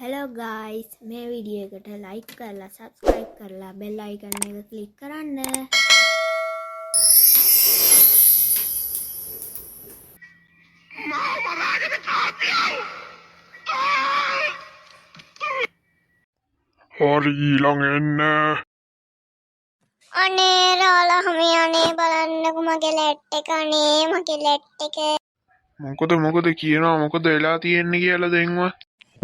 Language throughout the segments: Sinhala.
හෙලෝ ගයිස් මේ විඩියෝ එකට ලයික් කරලා සබස්ක්‍රයිබ් කරලා බෙල් අයිකන් එක ක්ලික් කරන්න. හරි ඊළඟ එන්න. අනේ රාලහමි අනේ බලන්නකෝ මගේ ලැට් එක අනේ මගේ ලැට් එක මොකද කියනවා මොකද වෙලා තියෙන්නේ කියලා දෙන්නවා.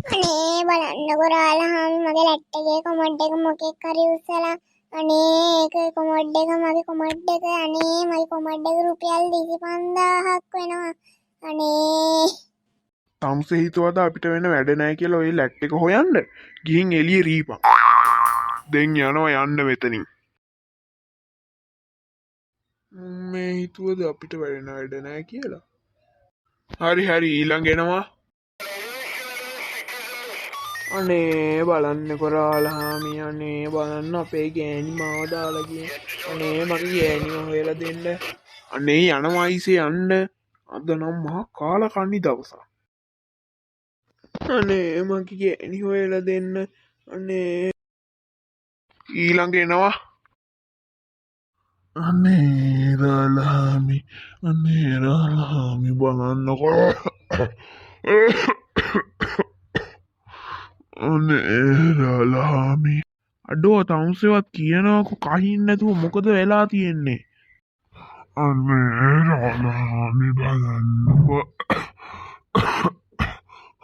අනේ බලන්නකෝ රාලහමි මගේ ලැට් එකේ කොමඩ් එක මොකෙක් හරි උස්සලා අනේ ඒක කොමඩ් එක මගේ කොමඩ් එක අනේ මගේ කොමඩ් එක රුපියල් 25000ක් වෙනවා අනේ තමුසේ හිතුවද අපිට වෙන වැඩ නැහැ කියලා ඔය ලැට් එක හොයන්න ගිහින් එළිය රීපන්. දැන් යනවා යන්න මෙතනින්. මේ හිතුවද අපිට වැඩ නැහැ කියලා. හරි ඊළඟ එනවා. අනේ බලන්න කොරාලහාමි අනේ බලන්න අපේ ගෑණි මාව දාලා ගියේ. අනේ මගේ ගෑණිව හොයලා දෙන්න. අනේ යනවා අයිසේ යන්න. අද නම් මහා කාලකන්ණි දවසක්. අනේ මගේ ගෑණි හොයලා දෙන්න. අනේ ඊළඟ එනවා. අනේ රාලහාමි බලන්නකෝ. අනේ රාලහාමි අඩෝ තමුසේවත් කියනකො කහින් නැතුව මොකද වෙලා තියෙන්නේ. අනේ රාලහාමි බලන්නකෝ.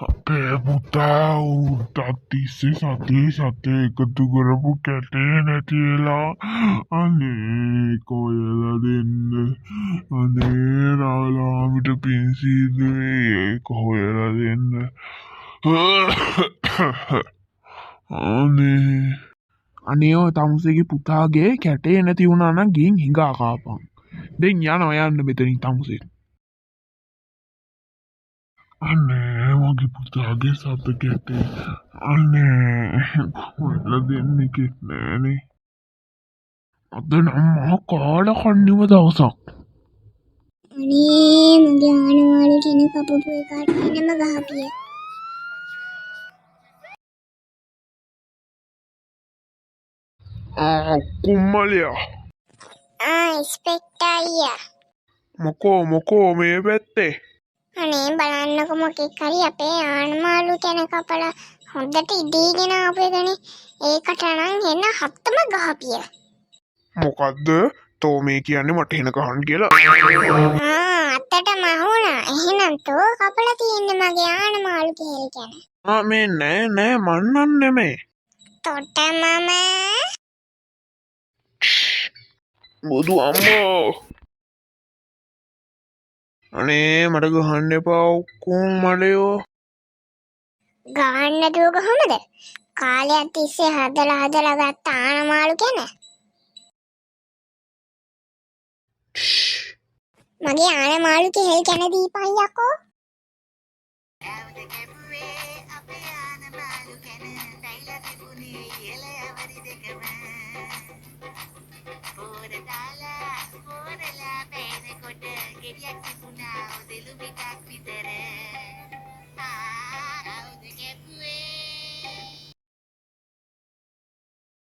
අපේ පුතා උටත් තිස්සේ සතේ එකතු කරපු කැටේ නැති වෙලා අනේ කොයලා දෙන්න. අනේ රාලහාමිට පින්සීදුවේ ඒක හොයලා දෙන්න. අනේ ඔය තමුසේගේ පුතාගේ කැටේ නැති වුණා නම් ගිහින් හිඟා කාපන්. දැන් යනවා යන්න මෙතනින් තමුසේ. අනේ මගේ පුතාගේ සත කැටේ අනේ හොයලා දෙන්න කෙනෙක් නෑනේ. අද නම් මහා කාලකන්නිම දවසක්. අනේ මගේ ආනවාලි කෙනෙක් කපපු එකට එනම ගහපිය කුම්මලියා ඉස්පෙක්ටර් අයියා මොකෝ මේ පැත්තේ. අනේ බලන්නකො මොකෙක් හරි අපේ ආනමාලු කෙන කපලා හොඳට ඉදීගෙන ආපු එකනේ ඒකට නම් එන්න හත්තම ගහපිය මොකද්ද තෝ මේ කියන්නේ මට එන ගහන්න කියලා. අත්තට මහුණා එහෙනම් තෝ කපලා තියෙන්නේ මගේ ආනමාලු කෙහෙල් කෙන මේ නෑ මන්නන් නෙමේ. තොට මම බුදු අම්මෝ. අනේ මට ගහන්න එපා ඔක්කොම මඩයෝ. ගහන්න නැතුව කොහමද කාලයක් තිස්සේ හදලා ගත්ත ආනමාලු කෙන මගේ ආනමාලු කෙහෙල් කෙන දීපන් යකෝ. ගෙඩියක් තිබුණා ඔදෙලු පිටක් විතර